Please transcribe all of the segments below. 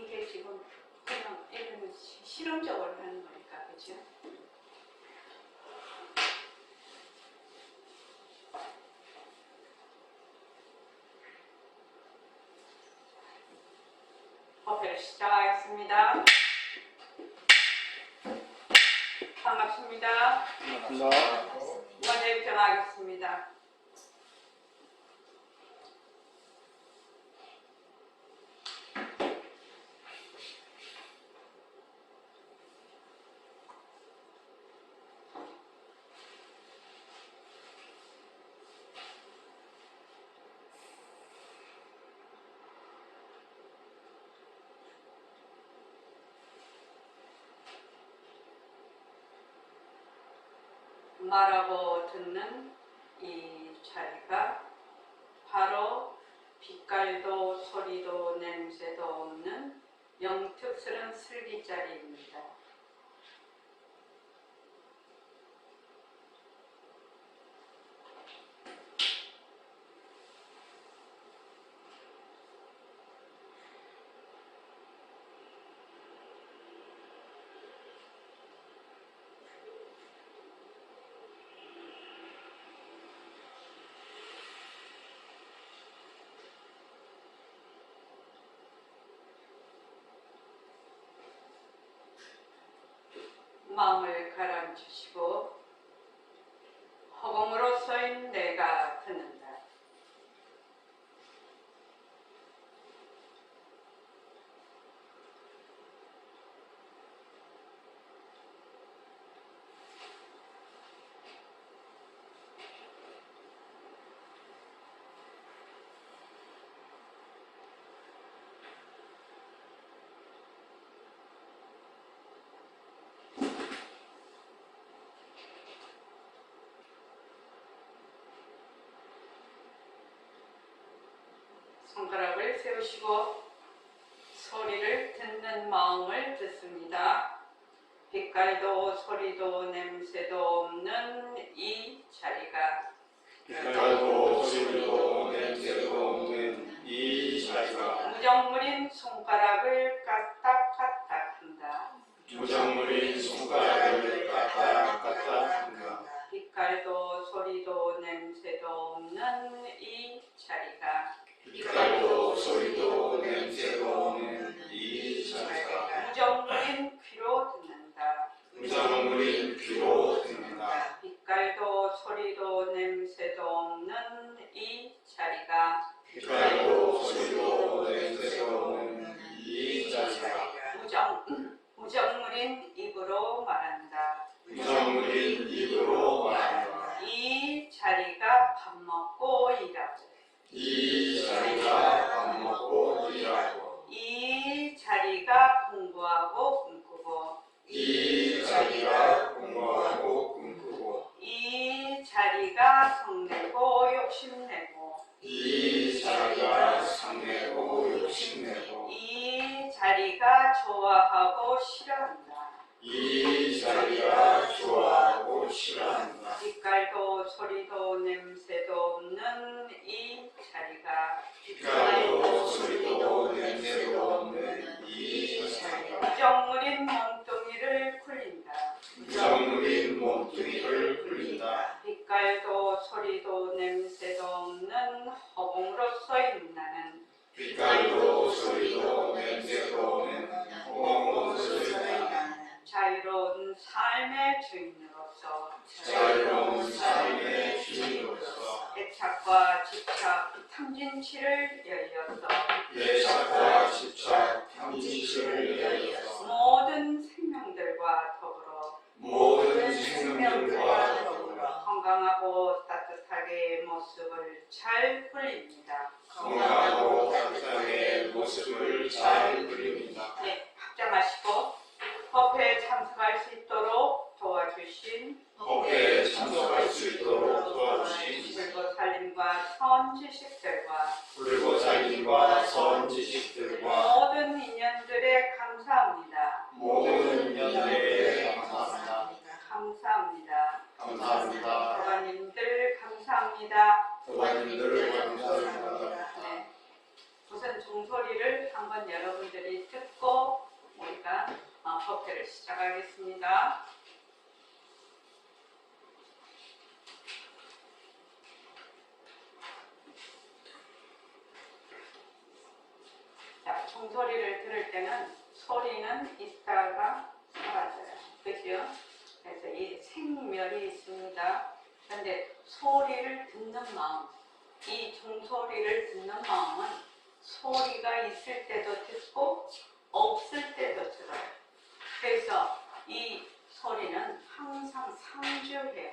이게 지금 그냥 이거는 실험적으로 하는 거니까, 그렇죠? 법회를 시작하겠습니다. 반갑습니다. 먼저 입장하겠습니다. 말하고 듣는 이 자리가 바로 빛깔도 소리도 냄새도 없는 영특스러운 슬기자리입니다. 마음을 가라앉히시고 허공으로서인 내가 듣는다. 손가락을 세우시고 소리를 듣는 마음을 듣습니다. 빛깔도 소리도 냄새도 없는 이 자리가 빛깔도 소리도 냄새도 없는 이 자리가 무정물인 손가락을 까딱까딱 한다. 무정물인 손가락을 까딱까딱 한다. 빛깔도 소리도 냄새도 없는 이 자리가 빛깔도 소리도 냄새도 없는 이 자리가 무정물인 귀로 듣는다. 무정물인 귀로 듣는다. 빛깔도 소리도 냄새도 없는 이 자리가 빛깔도 소리도 냄새도 없는 이 자리가 무정물인 입으로 말한다. 무정물인 입으로 말한다. 이 자리가 밥 먹고 일하고 이 자리가 밥 먹고 일하고 이 자리가 공부하고 꿈꾸고 이 자리가 공부하고 꿈꾸고 이 자리가 성내고 욕심내고 이 자리가 상내고 욕심내고 이 자리가 좋아하고 싫어한다. 이 자리가 좋아하고 싫어한다. 빛깔도 소리도 냄새도 없는 이 자리가 빛깔도 소리도 냄새도 없는 이 자리가 무정물인 몸뚱이를 굴린다. 무정물인 몸뚱이를 굴린다. 빛깔도 소리도 냄새도 없는 허공으로서인 나는 빛깔도 소리도 냄새도 없는 허공으로서인 나는 자유로운 삶의 주인으로서 자유로운 삶의 주인으로서 애착과 집착, 탐진치를 열려서 예착과 집착, 탐진치를 열려서 모든 생명들과 더불어 모든 생명들과 더불어 건강하고 따뜻하게 모습을 잘 굴립니다. 건강하고 따뜻하게 모습을 잘 그립니다. 네, 합장하시고 법회에 참석할 수 있도록 도와주신 법회에 참석할 수 있도록 도와주신 불보살님과 선지식들과 불보살님과 선지식들과 모든 인연들에 감사합니다. 모든 연대에 감사합니다. 감사합니다. 감사합니다. 도가님들 감사합니다. 도가님들 감사합니다. 네, 우선 종소리를 한번 여러분들이 듣고 수업회를 시작하겠습니다. 자, 종소리를 들을 때는 소리는 있다가 사라져요. 그죠? 그래서 이 생멸이 있습니다. 그런데 소리를 듣는 마음, 이 종소리를 듣는 마음은 소리가 있을 때도 듣고 없을 때도 들어요. 그래서 이 소리는 항상 상주해요.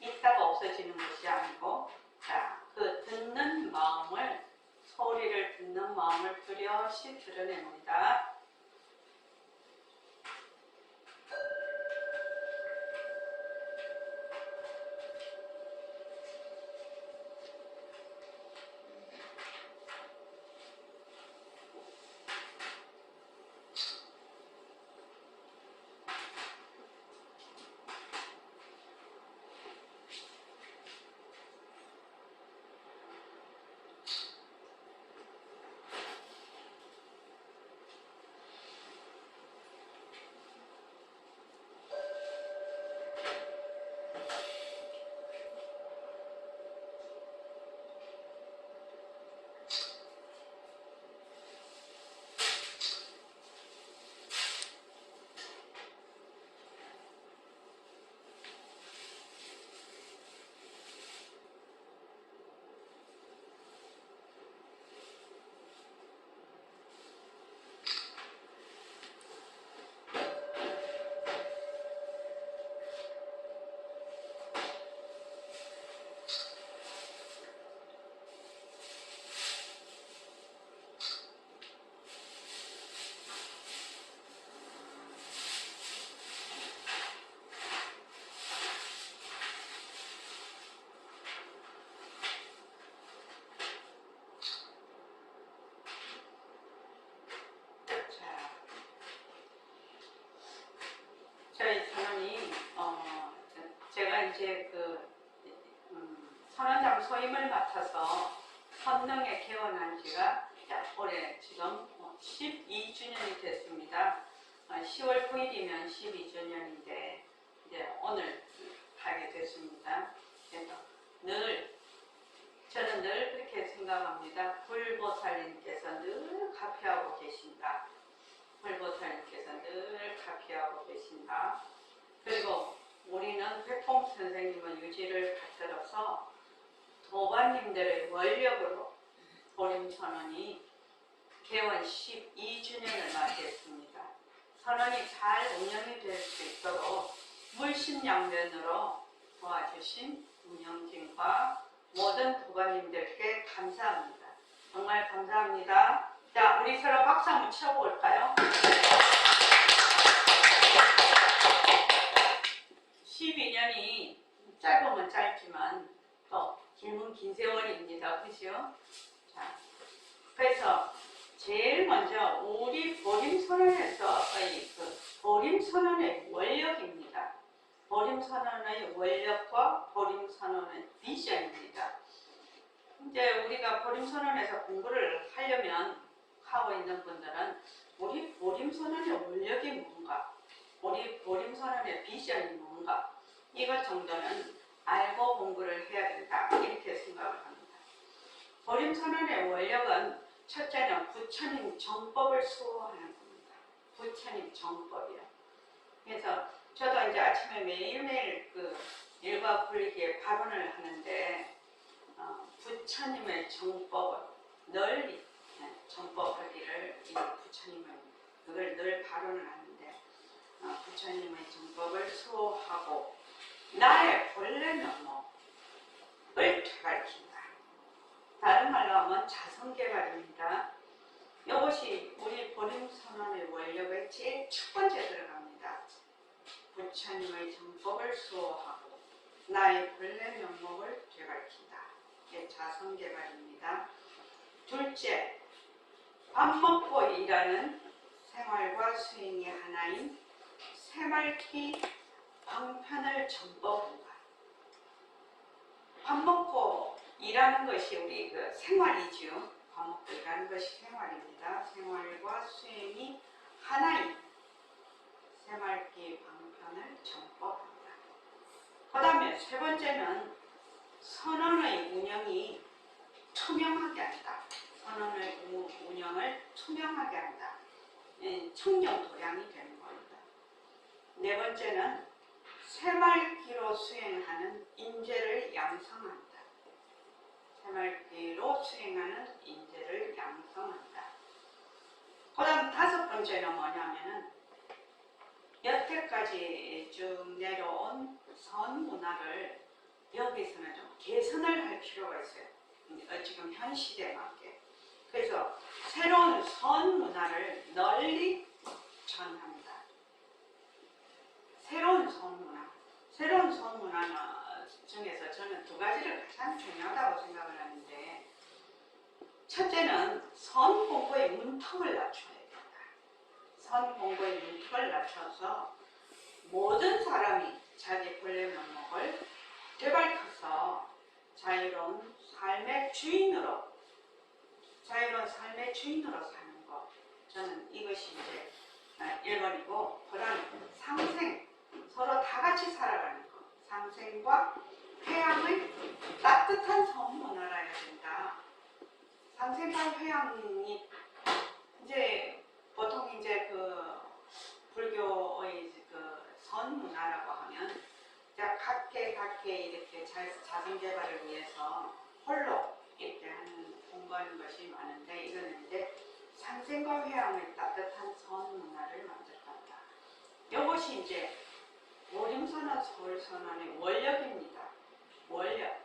있다가 없어지는 것이 아니고, 자, 그 듣는 마음을, 소리를 듣는 마음을 뚜렷이 드러냅니다. 저희 선언이 제가 이제 선언장 소임을 맡아서 선릉에 개원한 지가 올해 지금 12주년이 됐습니다. 10월 9일이면 12주년인데 이제 오늘 하게 됐습니다. 그래서 저는 늘 그렇게 생각합니다. 불보살님께서 늘 카피하고 계신다. 불보살님께서 늘 카피하고 계신다. 그리고 우리는 회봉 선생님의 유지를 받들어서 도반님들의 원력으로 보림선언이 개원 12주년을 맞이했습니다. 선언이 잘 운영이 될 수 있도록 물심양면으로 도와주신 운영진과 모든 도반님들께 감사합니다. 정말 감사합니다. 자, 우리 서로 박수 한번 쳐볼까요? 12년이 짧으면 짧지만 또 길면 긴 세월입니다. 그죠? 자, 그래서 제일 먼저 우리 보림선언에서의 보림선언의 원력입니다. 보림선언의 원력과 보림선언의 비전입니다. 이제 우리가 보림선언에서 공부를 하려면 하고 있는 분들은 우리 보림선언의 원력이 뭔가, 우리 보림선언의 비전이 뭔가, 이것 정도는 알고 공부를 해야 된다, 이렇게 생각을 합니다. 보림선언의 원력은 첫째는 부처님 정법을 수호하는 겁니다. 부처님 정법이요. 그래서 저도 이제 아침에 매일매일 일과 분리기에 발언을 하는데 부처님의 정법을 널리 정법하기를, 부처님의 그걸 늘 발언을 하는데 부처님의 정법을 수호하고 나의 본래 면목을 가르친다. 다른 말로 하면 자성개발입니다. 이것이 우리 보림선언의 원력의 제일 첫 번째 들어갑니다. 부처님의 정법을 수호하고 나의 본래 면목을 되가르친다. 이게 자성개발입니다. 둘째, 밥 먹고 일하는 생활과 수행이 하나인 새말기 방편을 정법한다. 밥 먹고 일하는 것이 우리 생활이죠. 밥 먹고 일하는 것이 생활입니다. 생활과 수행이 하나인 새말기 방편을 정법한다. 그 다음에 세 번째는 선언의 운영이 투명하게 한다. 선언의 운영을 투명하게 한다. 청정 도량이 되는 겁니다. 네 번째는 새말기로 수행하는 인재를 양성한다. 새말기로 수행하는 인재를 양성한다. 그 다음 다섯 번째는 뭐냐면은 여태까지 쭉 내려온 선 문화를 여기서는 좀 개선을 할 필요가 있어요. 지금 현 시대에 맞게. 그래서 새로운 선 문화를 널리 전합니다. 새로운 선 문화. 새로운 선 문화 중에서 저는 두 가지를 가장 중요하다고 생각을 하는데, 첫째는 선 공부의 문턱을 낮춰야 된다. 선 공부의 문턱을 낮춰서 모든 사람이 자기 본래 면목을 되밟아서 자유로운 삶의 주인으로 사는 것. 저는 이것이 이제 1번이고, 그 다음에 상생, 서로 다 같이 살아가는 것. 상생과 회양의 따뜻한 선문화라야 된다. 상생과 회양이 이제 보통 이제 그 불교의 그 선문화라고 하면 각계 이렇게 자성 개발을 위해서 홀로 이렇게 공부하는 것이 많은데, 이거는 이제 상생과 회양의 따뜻한 선문화를 만들어간다. 이것이 이제 모림선언 서울선언의 원력입니다. 원력.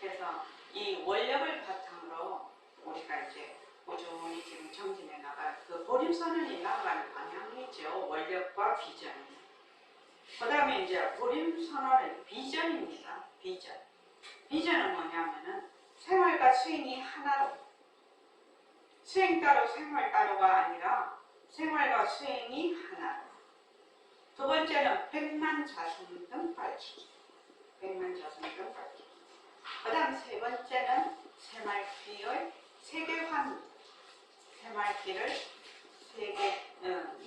그래서 이 원력을 바탕으로 우리가 이제 꾸준히 지금 정진해 나갈 그 보림선언이 나아가는 방향이죠. 원력과 비전. 그 다음에 이제 보림선언의 비전입니다. 비전. 비전은 뭐냐면은 생활과 수행이 하나로, 수행 따로 생활 따로가 아니라 생활과 수행이 하나로. 두 번째는 백만자성등 밝히기. 백만자성등 밝히기. 그 다음 세 번째는 새말기의 세계환. 새말기를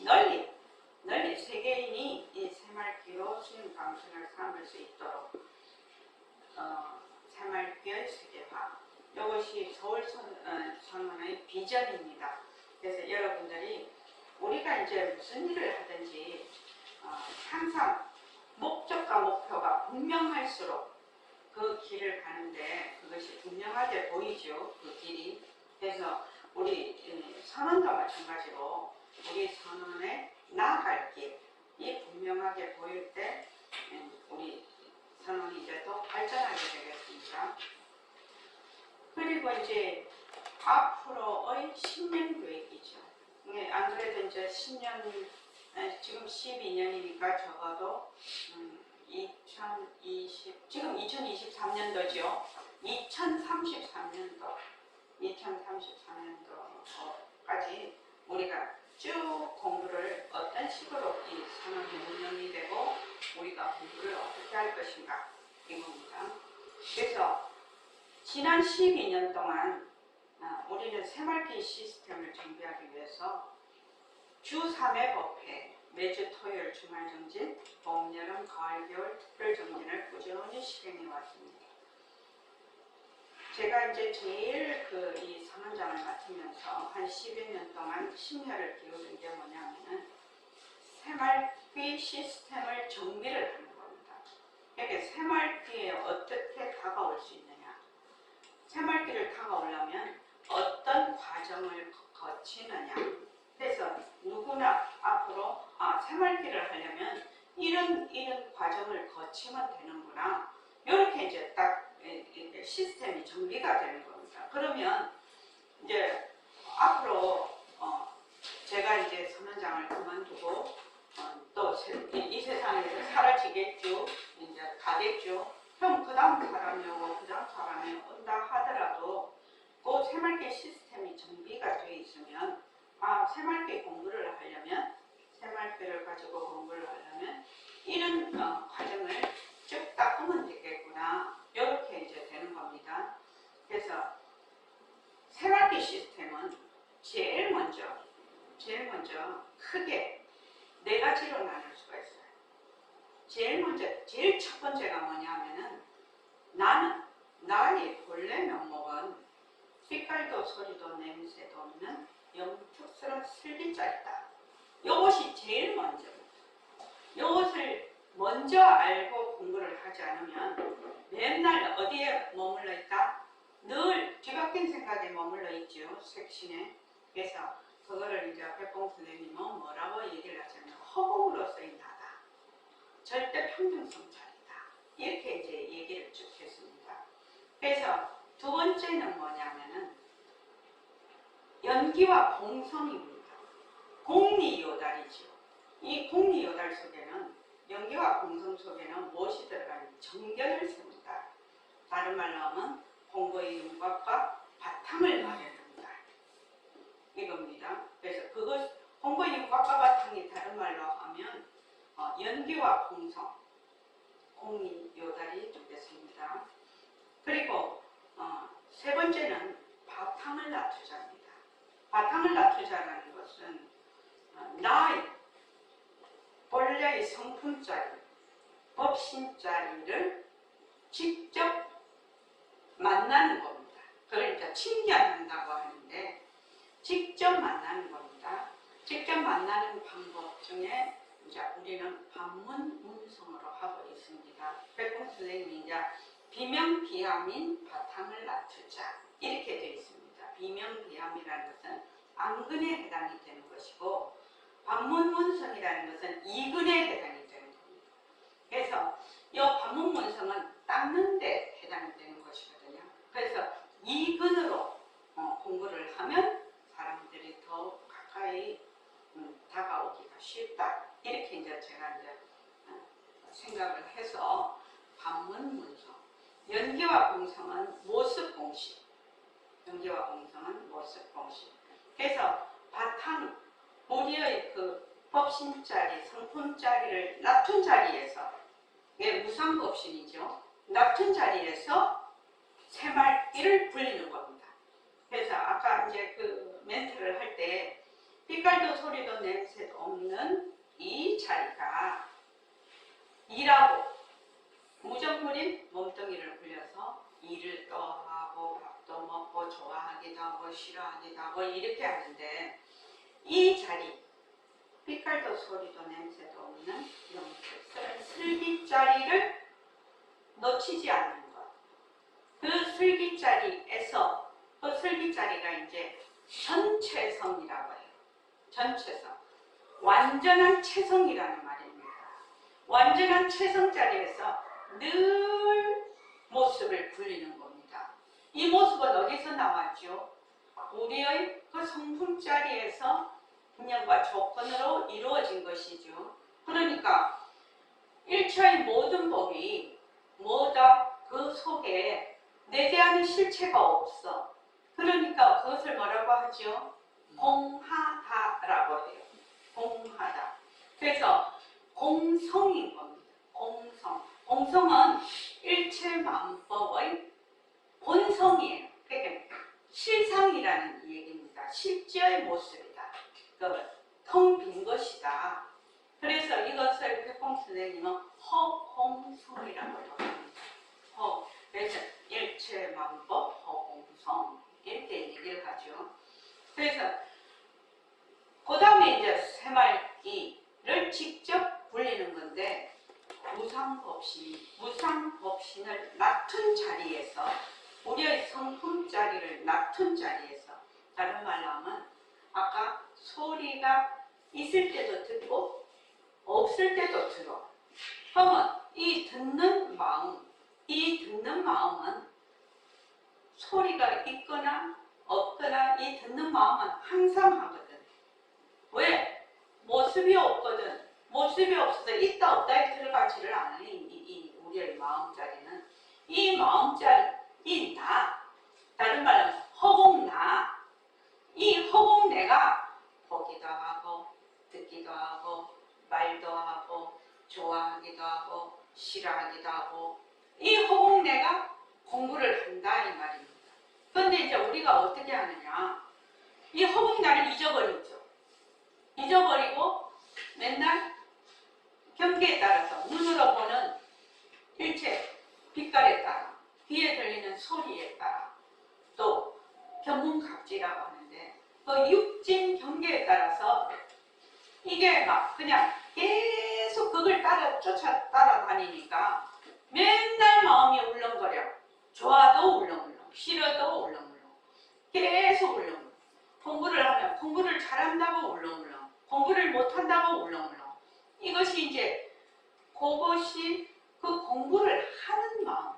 널리 세계인이 이 새말기로 수행 방식을 삼을 수 있도록 새말기의 세계화. 이것이 서울선언의 비전입니다. 그래서 여러분들이 우리가 이제 무슨 일을 하든지 항상 목적과 목표가 분명할수록 그 길을 가는데 그것이 분명하게 보이죠. 그 길이. 그래서 우리 선언도 마찬가지로 우리 선언에 나아갈 길이 분명하게 보일 때 우리 선언이 이제 더 발전하게 되겠습니다. 그리고 이제 앞으로의 10년 계획이죠. 안 그래도 이제 10년, 지금 12년이니까 적어도 2020, 지금 2023년도죠. 2033년도까지 우리가 쭉 공부를 어떤 식으로 이 산업이 운영이 되고 우리가 공부를 어떻게 할 것인가 이겁니다. 그래서 지난 12년 동안 우리는 새말기 시스템을 준비하기 위해서 주 3회 법회, 매주 토요일 주말 정진, 봄, 여름, 가을, 겨울 특별 정진을 꾸준히 실행해 왔습니다. 제가 이제 제일 이 선언장을 맡으면서 한 10여 년 동안 심혈을 기울인 게 뭐냐면은 새말기 시스템을 정비를 하는 겁니다. 그러니까 새말기에 어떻게 다가올 수 있느냐, 새말기를 다가오려면 어떤 과정을 거치느냐. 그래서 누구나 앞으로 새말기를 하려면 이런 과정을 거치면 되는구나. 이렇게 이제 딱 시스템이 정비가 되는 겁니다. 그러면 이제 앞으로 제가 이제 선언장을 그만두고 또 이 세상에서 사라지겠죠. 이제 가겠죠. 그럼 그 다음 사람이 오고 그 다음 사람이 온다 하더라도 그 새말기 시스템이 정비가 되어 있으면 새말기 공부를 하려면, 새말기를 가지고 공부를 하려면 이런 과정을 쭉 닦으면 되겠구나. 이렇게 이제 되는 겁니다. 그래서 새말기 시스템은 제일 먼저 크게 네 가지로 나눌 수가 있어요. 제일 첫 번째가 뭐냐면은 나는 나의 본래 면목은 빛깔도 소리도 냄새도 없는 영특스러운 슬기자이다. 이것이 제일 먼저입니다. 이것을 먼저 알고 공부를 하지 않으면 맨날 어디에 머물러 있다? 늘 뒤바뀐 생각에 머물러 있죠. 색신에. 그래서 그거를 이제 백봉 선생님은 뭐라고 얘기를 하냐면 허공으로서의 나다. 절대 평등성 자리다. 이렇게 이제 얘기를 쭉 했습니다. 그래서 두 번째는 뭐냐면은 연기와 공성입니다. 공리요달이죠. 이 공리요달 속에는 연기와 공성 속에는 무엇이 들어가는지 정견을 세운다. 다른 말로 하면 공고의 윤곽과 바탕을 마련한다. 이겁니다. 그래서 그것 공고의 윤곽과 바탕이 다른 말로 하면 연기와 공성, 공리요달이 되겠습니다. 그리고 세 번째는 바탕을 낮추자입니다. 바탕을 낮추자라는 것은 나의 본래의 성품자리, 법신자리를 직접 만나는 겁니다. 그걸 이제 친견한다고 하는데 직접 만나는 겁니다. 직접 만나는 방법 중에 이제 우리는 반문문성으로 하고 있습니다. 백봉 선생님이 이제 비명비암인 바탕을 낮추자 이렇게 되어 있습니다. 비명비암이라는 것은 안근에 해당이 되는 것이고 반문문성이라는 것은 이근에 해당이 되는 겁니다. 그래서 이 반문문성은 닦는 데 해당이 되는 것이거든요. 그래서 이근으로 공부를 하면 사람들이 더 가까이 다가오기가 쉽다. 이렇게 이제 제가 이제 생각을 해서 반문문성. 연기와 공성은 모습공식. 연기와 공성은 모습공식. 그래서 바탕, 우리의 그 법신자리, 성품자리를 낮춘 자리에서, 이게 무상법신이죠. 낮춘 자리에서 새말귀를 불리는 겁니다. 그래서 아까 이제 그 멘트를 할 때 빛깔도 소리도 냄새도 없는 이 자리가 일하고 무정물인 몸뚱이를 굴려서 일을 또 하고 밥도 먹고 좋아하기도 하고 싫어하기도 하고 이렇게 하는데 이 자리 빛깔도 소리도 냄새도 없는 영특스러운 슬기자리를 놓치지 않는 것. 그 슬기자리에서 그 슬기자리가 이제 전체성이라고 해요. 전체성. 완전한 체성이라는 말입니다. 완전한 체성 자리에서 늘 모습을 굴리는 겁니다. 이 모습은 어디서 나왔죠? 우리의 그 성품 자리에서 분명과 조건으로 이루어진 것이죠. 그러니까 일체의 모든 법이 뭐다? 그 속에 내재하는 실체가 없어. 그러니까 그것을 뭐라고 하죠? 공하다라고 해요. 공하다. 그래서 공성인 겁니다. 공성. 공성은 일체만법의 본성이에요. 그러니까 실상이라는 얘기입니다. 실제의 모습이다. 텅 빈 것이다. 그래서 이것을 백봉 선생님은 허공성이라고 합니다. 그래서 일체만법 허공성 이렇게 얘기를 하죠. 그래서 그 다음에 이제 새말귀를 직접 불리는 건데 무상법신을 낮춘 자리에서 우리의 성품 자리를 낮춘 자리에서 다른 말로 하면 아까 소리가 있을 때도 듣고 없을 때도 들어. 그러면 이 듣는 마음은 소리가 있거나 없거나 이 듣는 마음은 항상 하거든. 왜? 모습이 없거든. 모습이 없어서 있다 없다에 들어가지를 않아요. 이 우리의 마음자리는. 이 마음자리, 이 나, 다른 말로 허공나, 이 허공내가 보기도 하고 듣기도 하고 말도 하고 좋아하기도 하고 싫어하기도 하고 이 허공내가 공부를 한다 이 말입니다. 그런데 이제 우리가 어떻게 하느냐? 이 허공나를 잊어버리죠. 잊어버리고 맨날 경계에 따라서 눈으로 보는 일체 빛깔에 따라 귀에 들리는 소리에 따라 또 견문갑질이라고 하는데 그 육진 경계에 따라서 이게 막 그냥 계속 그걸 따라다니니까 맨날 마음이 울렁거려. 좋아도 울렁울렁, 싫어도 울렁울렁, 계속 울렁울렁. 공부를 하면 공부를 잘한다고 울렁울렁, 공부를 못한다고 울렁울렁. 이것이 이제 그것이 그 공부를 하는 마음,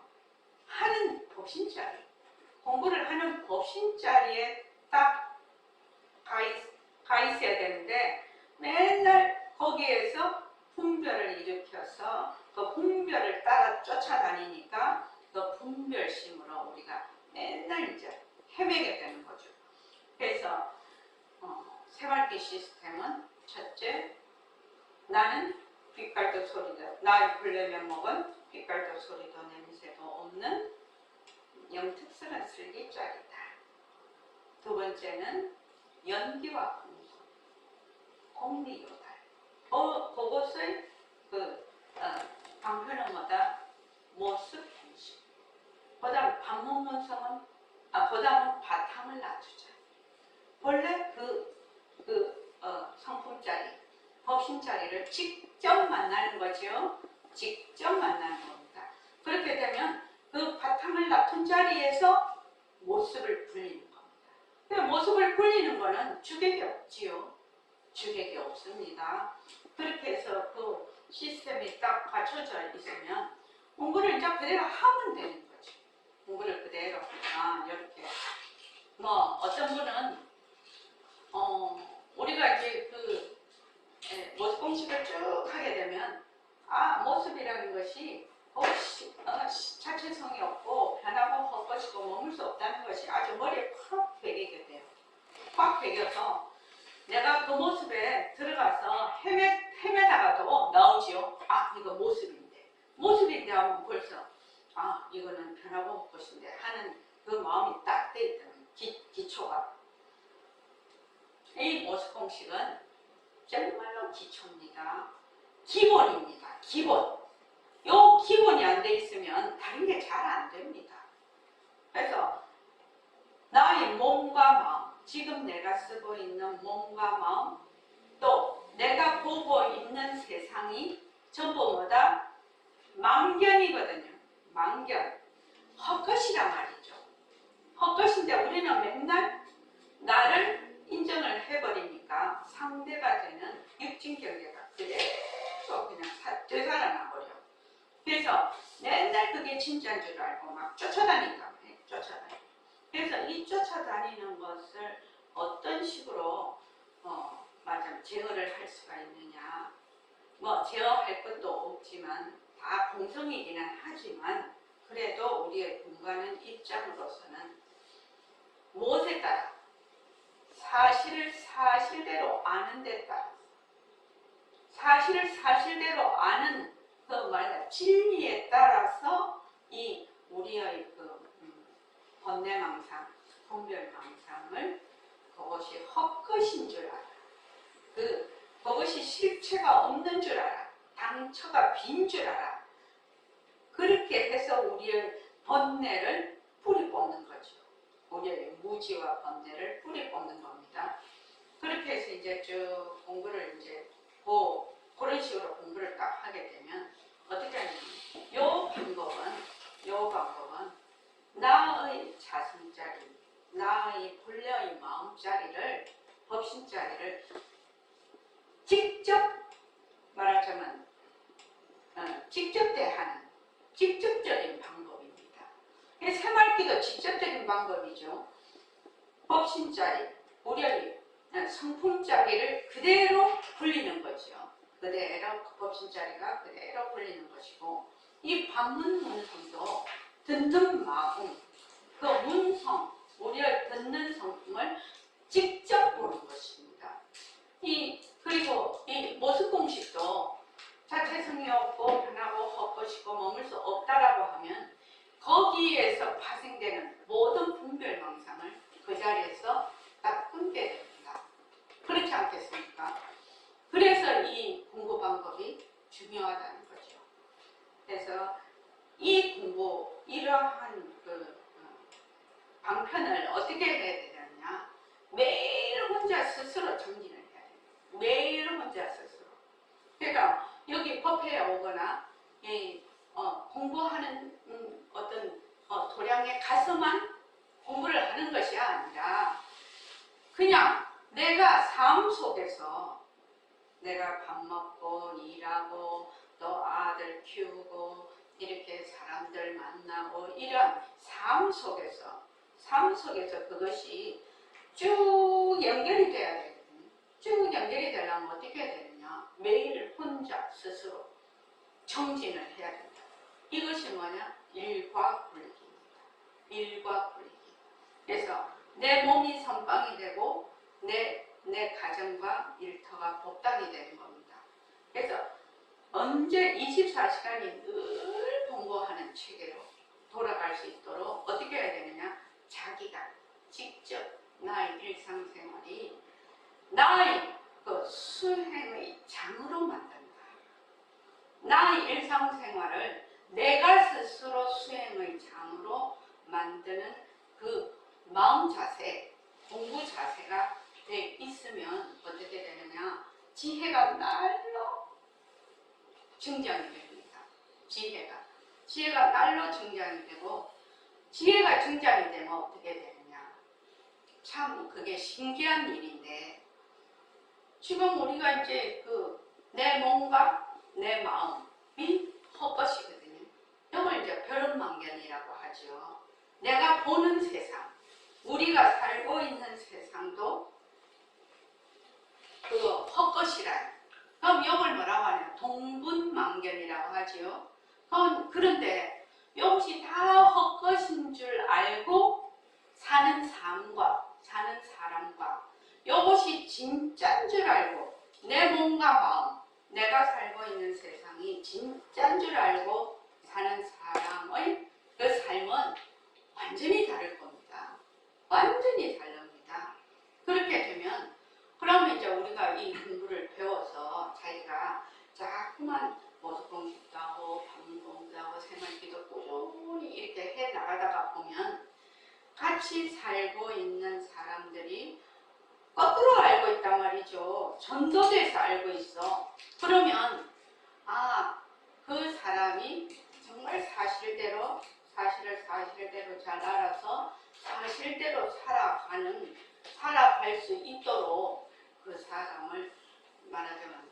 하는 법신자리, 공부를 하는 법신자리에 딱 가 있어야 되는데 맨날 거기에서 분별을 일으켜서 그 분별을 따라 쫓아다니니까 그 분별심으로 우리가 맨날 이제 헤매게 되는 거죠. 그래서 새말기 시스템은 첫째, 나는 빛깔도 소리도, 나의 불내면 먹은 빛깔도 소리도 냄새도 없는 영특스러운 슬기짝이다. 두 번째는 연기와 공손, 공리요달. 그것의 방편은 뭐다? 모습 행식. 그다음 반문문성은 그다음은 바탕을 낮추자. 본래 성품자리, 법신자리를 직접 만나는 거죠. 직접 만나는 겁니다. 그렇게 되면 그 바탕을 낮춘 자리에서 모습을 불리는 겁니다. 그 모습을 불리는 거는 주객이 없지요. 주객이 없습니다. 그렇게 해서 그 시스템이 딱 갖춰져 있으면 공부를 이제 그대로 하면 되는 거죠. 공부를 그대로 이렇게 어떤 분은 우리가 이제 모습 공식을 쭉 하게 되면 모습이라는 것이 자체성이 없고 변하고 헛것이고 머물 수 없다는 것이 아주 머리에 팍 배기게 돼요. 팍 배겨서 내가 그 모습에 들어가서 헤매다가도 나오지요. 이거 모습인데 하면 벌써 이거는 변하고 헛것인데 하는 그 마음이 딱 돼 있다는 기초가. 이 모습 공식은 정말로 기초입니다. 기본입니다. 기본. 요 기본이 안 돼 있으면 다른 게 잘 안 됩니다. 그래서 나의 몸과 마음, 지금 내가 쓰고 있는 몸과 마음, 또 내가 보고 있는 세상이 전부 뭐다? 망견이거든요. 망견. 헛것이란 말이죠. 헛것인데 우리는 맨날 나를 인정을 해버리니까 상대가 되는 육진경계가 그대로 그냥 되살아나버려. 그래서 맨날 그게 진짜인 줄 알고 막 쫓아다닌다. 쫓아다니. 그래서 이 쫓아다니는 것을 어떤 식으로 제어를 할 수가 있느냐. 제어할 것도 없지만 다 공성이기는 하지만 그래도 우리의 공부하는 입장으로서는 무엇에 따라 사실을 사실대로 아는 데 따라 사실을 사실대로 아는 진리에 따라서 이 우리의 번뇌망상, 분별망상을 그것이 헛것인 줄 알아. 그것이 실체가 없는 줄 알아. 당처가 빈 줄 알아. 그렇게 해서 우리의 번뇌를 뿌리 뽑는 거죠. 우리의 무지와 번뇌를 뿌리 뽑는 겁니다. 그렇게 해서 이제 쭉 공부를 이제 그런 식으로 공부를 딱 하게 되면 어떻게 하냐면 요 방법은 나의 자성자리, 나의 본래의 마음자리를, 법신자리를 직접 말하자면 직접 대하는 직접적인 방법입니다. 새말기도 직접적인 방법이죠. 법신자리, 우리의 성품자리를 그대로 불리는 거죠. 그대로 법신자리가 그대로 불리는 것이고, 이 반문문성도 듣는 마음, 그 문성, 우리의 듣는 성품을 직접 보는 것입니다. 그리고 이 모습 공식도 자체성이 없고 변하고 헛것이고 머물 수 없다라고 하면 거기에서 파생되는 모든 분별망상을 그 자리에서 딱 끊게 됩니다. 그렇지 않겠습니까? 그래서 이 방편을 어떻게 해야 되느냐? 매일 혼자 스스로 정진을 해야 돼요. 매일 혼자 스스로. 그러니까 여기 법회에 오거나 공부하는 어떤 도량에 가서만 공부를 하는 것이 아니라 그냥 내가 삶 속에서 내가 밥 먹고 일하고 또 아들 키우고 이렇게 사람들 만나고 이런 삶 속에서 그것이 쭉 연결이 돼야 되거든요. 쭉 연결이 되려면 어떻게 해야 되느냐? 매일 혼자 스스로 정진을 해야 된다. 이것이 뭐냐? 일과 굴리기입니다. 일과 굴리기. 그래서 내 몸이 선방이 되고 내 가정과 일터가 법당이 되는 겁니다. 그래서 언제 24시간이 늘 공부하는 체계로 돌아갈 수 있도록 어떻게 해야 되느냐? 자기가 직접 나의 일상생활이 나의 그 수행의 장으로 만든다. 나의 일상생활을 내가 스스로 수행의 장으로 만드는 그 마음 자세, 공부 자세가 돼 있으면 어떻게 되느냐? 지혜가 날로 증장이 됩니다. 지혜가 날로 증장이 되고, 지혜가 증장이 되면 어떻게 되느냐? 참 그게 신기한 일인데, 지금 우리가 이제 내 몸과 내 마음이 헛것이거든요. 이걸 이제 벼른망견이라고 하죠. 내가 보는 세상, 우리가 살고 있는 세상도 그 헛것이라. 그럼 이걸 뭐라고 하냐? 동분망견이라고 하지요. 그런데 이것이 다 헛것인 줄 알고 사는 삶과 사는 사람과 이것이 진짜인 줄 알고 내 몸과 마음, 내가 살고 있는 세상이 진짜인 줄 알고 사는 사람의 그 삶은 완전히 다를 겁니다. 완전히 다릅니다. 그렇게 되면 그러면 이제 우리가 이 공부를 배워서 자기가 자꾸만 모습 공부도 하고 방문 공부도 하고 생활기도 꾸준히 이렇게 해 나가다가 보면 같이 살고 있는 사람들이 거꾸로 알고 있단 말이죠. 전도돼서 알고 있어. 그러면 그 사람이 정말 사실대로 잘 알아서 사실대로 살아갈 수 있도록 그 사람을 말하자면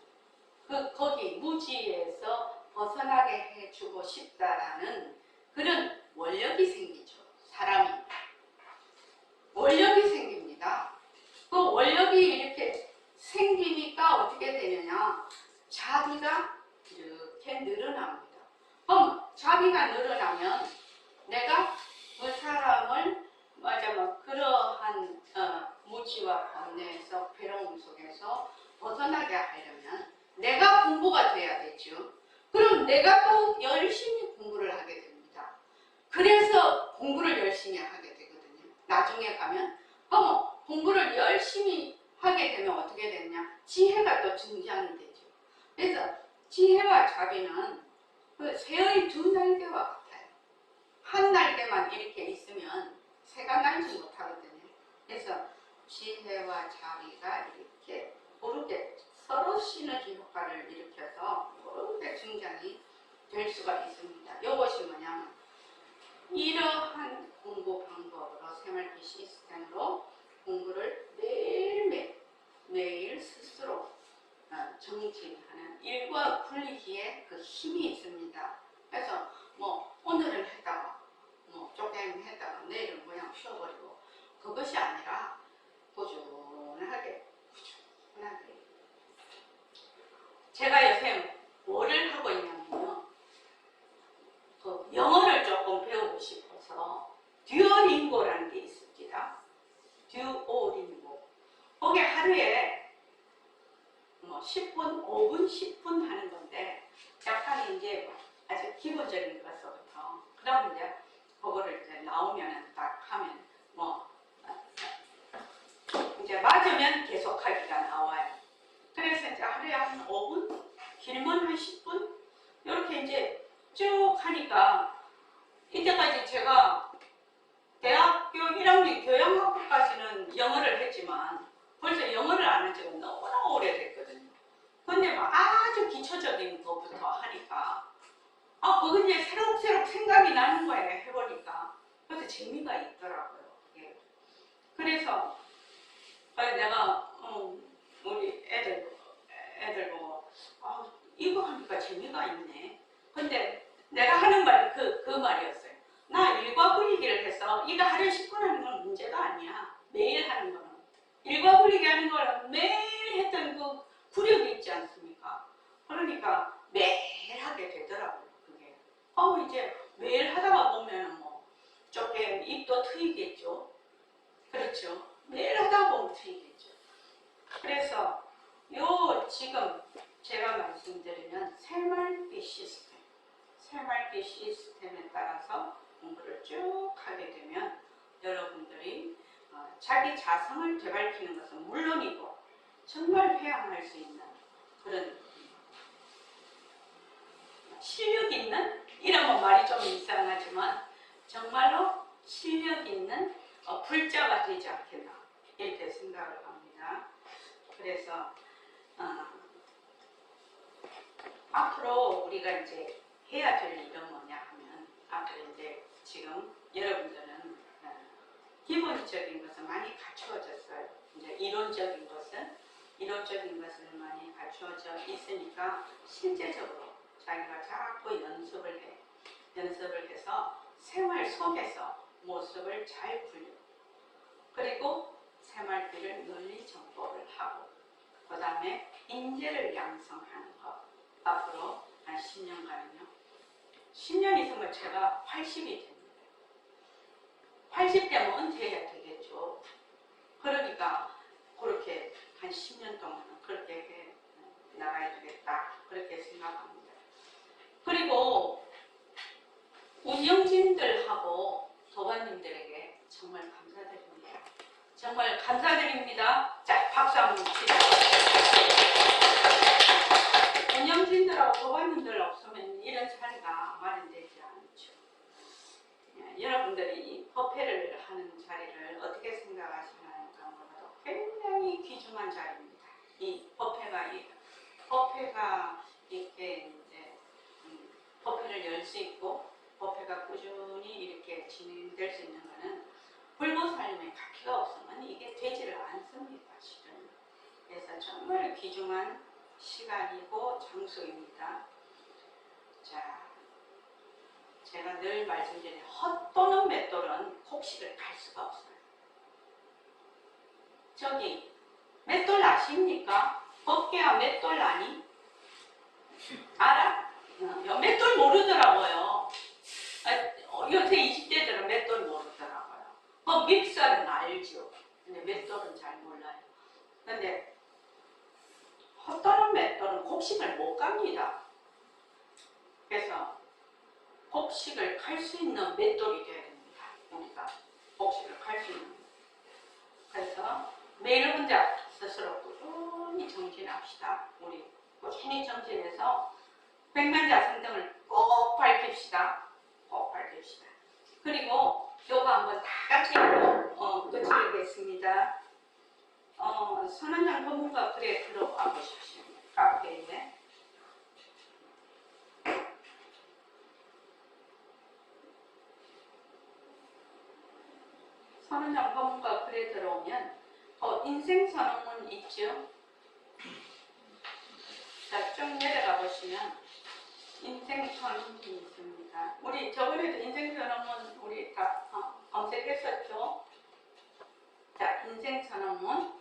거기 무지에서 벗어나게 해주고 싶다라는 그런 원력이 생기죠. 사람이 원력이 생깁니다. 그 원력이 이렇게 생기니까 어떻게 되느냐? 자비가 이렇게 늘어납니다. 그럼 자비가 늘어나면 내가 그 사람을 그러한 무지와 번뇌에서 괴로움 속에서 벗어나게 하려면 내가 공부가 돼야겠죠. 그럼 내가 또 열심히 공부를 하게 됩니다. 그래서 공부를 열심히 하게 되거든요. 나중에 가면 공부를 열심히 하게 되면 어떻게 되느냐? 지혜가 또 증장이 되죠. 그래서 지혜와 자비는 그 새의 두 날개와 같아요. 한 날개만 이렇게 있으면 새가 날지 못하거든요. 그래서 지혜와 자비가 이렇게 모르게 서로 시너지 효과를 일으켜서 모르게 증장이 될 수가 있습니다. 이것이 뭐냐면 이러한 공부 방법으로 새말기 시스템으로 공부를 매일 스스로 정진하는 일과 굴리기에 그 힘이 있습니다. 그래서 오늘은 했다가 조금 했다가 내일은 그냥 쉬어버리고 그것이 아니라 꾸준하게 제가 요새 뭐를 하고 있냐면요. 영어를 조금 배우고 싶어서 듀오링고라는 게 있습니다. 듀오링고. 거기 하루에 10분, 5분, 10분 하는 건데 약간 이제 아주 기본적인 것서부터 그다음 이제 그거를 이제 나오면 딱 하면 이제 맞으면 계속하기가 나와요. 그래서 이제 하루에 한 5분, 길면 한 10분 이렇게 이제 쭉 하니까 이때까지 제가 대학교 1학년 우리 교양학부까지는 영어를 했지만 벌써 영어를 안 한 지가 너무나 오래됐거든요. 근데 막 아주 기초적인 것부터 하니까 그건 이제 새록새록 생각이 나는 거예요. 해보니까. 그래서 재미가 있더라고요. 예. 그래서 내가 우리 애들 보고 이거 하니까 재미가 있네. 근데 내가 하는 말이 그 말이었어요. 나 일과 그리기를 해서 이거 하루에 10분 하는 건 문제가 아니야. 매일 하는 거는. 일과 그리기 하는 거는 매일 했던 그 구력이 있지 않습니까? 그러니까 매일 하게 되더라고요. 그게. 이제 매일 하다가 보면 뭐 조금 입도 트이겠죠. 그렇죠. 매일 하다 보면 트이겠죠. 그래서 지금 제가 말씀드리는 새말빛 시스템에 따라서 공부를 쭉 하게 되면 여러분들이 자기 자성을 되밟히는 것은 물론이고 정말 회양할 수 있는 그런 실력 있는, 이러면 말이 좀 이상하지만 정말로 실력 있는 불자가 되지 않겠나 이렇게 생각을 합니다. 그래서 앞으로 우리가 이제 해야 될 일은 뭐냐 하면 앞으로 이제 지금 여러분들은 기본적인 것은 많이 갖추어졌어요. 이제 이론적인 것은 많이 갖추어져 있으니까 실제적으로 자기가 자꾸 연습을 해서 생활 속에서 모습을 잘 굴려. 그리고 새말비를 널리 정보를 하고 그 다음에 인재를 양성하는 것. 앞으로 한 10년간은요. 10년 있으면 제가 80이 됩니다. 80되면 은퇴해야 되겠죠. 그러니까 그렇게 한 10년 동안은 그렇게 해 나가야 되겠다. 그렇게 생각합니다. 그리고 운영진들하고 도반님들에게 정말 감사드립니다. 정말 감사드립니다. 자, 박수 한번 칩시다. 운영진들하고 도반님들 없으면 이런 자리가 마련되지 않죠. 여러분들이 이 법회를 하는 자리를 어떻게 생각하시는가 몰라도 굉장히 귀중한 자리입니다. 이 법회가 이렇게 이제 법회를 열 수 있고 법회가 꾸준히 이렇게 진행될 수 있는 것은 불보살님의 가피가 없으면 이게 되지를 않습니다. 실은. 그래서 정말 귀중한 시간이고 장소입니다. 자, 제가 늘 말씀드리는 헛도는 맷돌은 곡식을 갈 수가 없어요. 저기 맷돌 아십니까? 법계야 맷돌 아니? 알아? 맷돌 모르더라고요. 요새 20대들은 맷돌 모르더라고요. 믹서는 알죠. 근데 맷돌은 잘 몰라요. 근데 헛도는 맷돌은 곡식을 못 갑니다. 그래서 곡식을 칼 수 있는 맷돌이 되어야 됩니다. 우리가 곡식을 칼 수 있는. 그래서 매일 혼자 스스로 꾸준히 정진합시다. 우리 꾸준히 정진해서 백만자성등을 꼭 밝힙시다. 꼭 밝힙시다. 그리고 요거 한번 다 같이 끝내겠습니다. 선언장 법문과 글에 들어와 보십시오. 카페에. 선언장 법문과 글에 들어오면 인생선언문 있죠? 자, 쭉 내려가 보시면 인생선언문이 있습니다. 우리 저번에도 인생선언문 우리 다 검색했었죠? 자, 인생선언문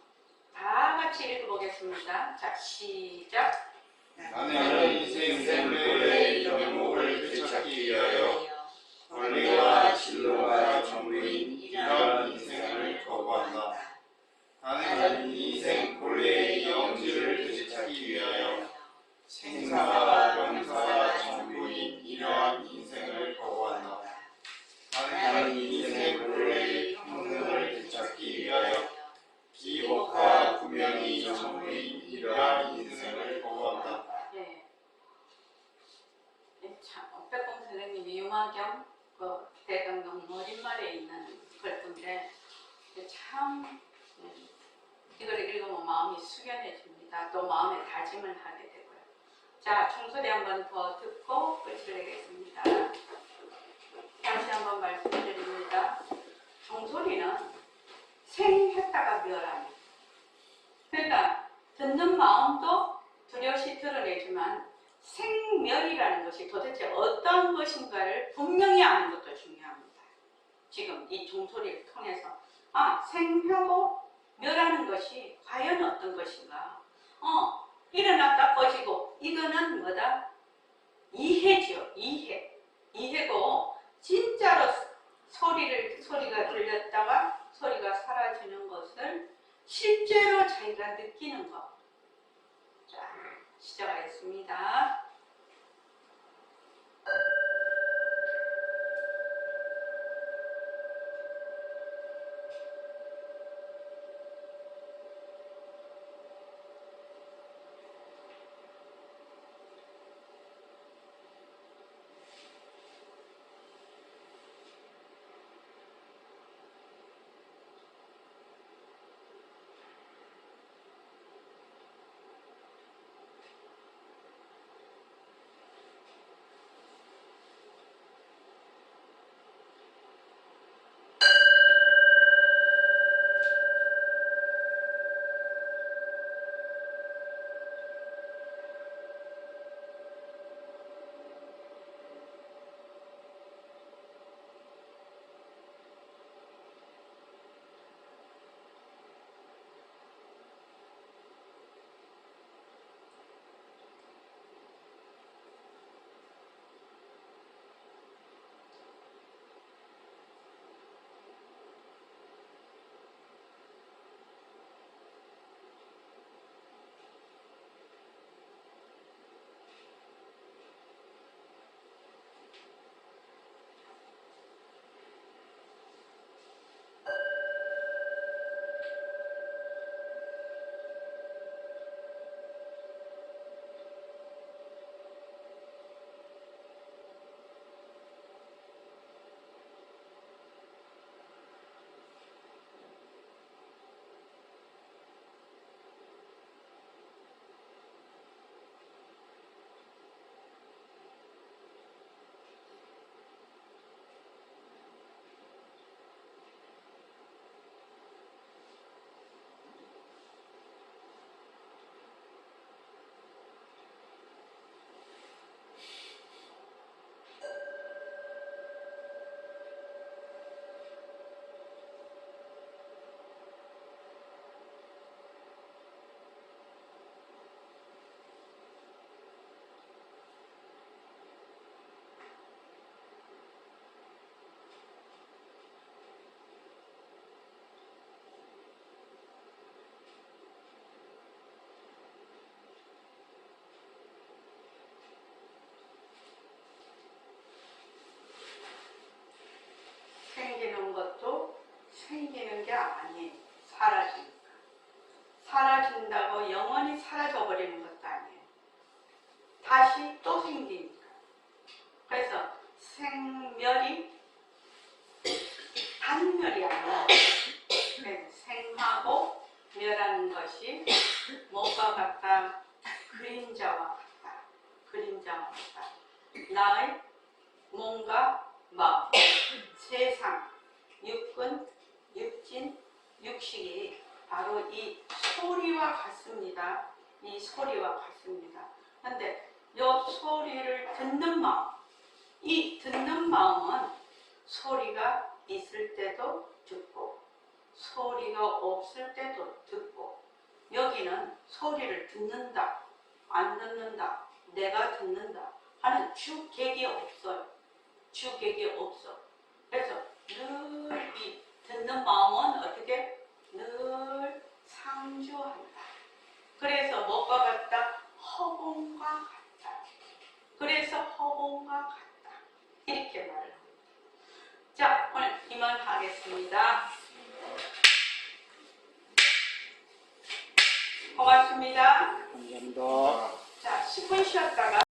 다 같이 읽어보겠습니다. 자, 시작. 나는 인생의 영목을 되찾기 위하여 권리와 진로가 전부인 이러한 인생을 거부한다. 나는 인생 본래의 영지를 되찾기 위하여 생사와 명사가 전부인 이러한 인생을 거부한다. 나는 인생 본래의 평생을 되찾기 위하여 기복과 구명이 전부인 이러한 인생을 거부한다. 네. 참, 백공 선생님이 유마경 대강동 머릿말에 있는 참 이걸 읽으면 마음이 숙연해집니다. 또 마음의 다짐을 하게 되고요. 자, 종소리 한 번 더 듣고 끝을 내겠습니다. 다시 한번 말씀드립니다. 종소리는 생했다가 멸하는. 그러니까 듣는 마음도 두려시 드러내지만 생멸이라는 것이 도대체 어떤 것인가를 분명히 아는 것도 중요합니다. 지금 이 종소리를 통해서 생하고 멸하는 것이 과연 어떤 것인가. 일어났다 꺼지고 이거는 뭐다? 이해죠. 이해고 진짜로 소리가 들렸다가 소리가 사라지는 것을 실제로 자기가 느끼는 것. 자, 시작하겠습니다. 생기는 것도 생기는 게 아니에요. 사라지니까. 사라진다고 영원히 사라져버리는 것도 아니에요. 다시 또 생기니까. 그래서 생멸이 단멸이 아니라 생하고 멸하는 것이 뭐가 같다? 그림자와 같다. 그림자와 같다. 나의 몸과 마음, 세상, 육근, 육진, 육식이 바로 이 소리와 같습니다. 이 소리와 같습니다. 그런데 이 소리를 듣는 마음, 이 듣는 마음은 소리가 있을 때도 듣고 소리가 없을 때도 듣고 여기는 소리를 듣는다, 안 듣는다, 내가 듣는다 하는 주객이 없어요. 주객이 없어. 그래서 늘 이 듣는 마음은 어떻게? 늘 상주한다. 그래서 뭐가 같다? 허공과 같다. 그래서 허공과 같다. 이렇게 말을 합니다. 자, 오늘 이만하겠습니다. 고맙습니다. 감사합니다. 자, 10분 쉬었다가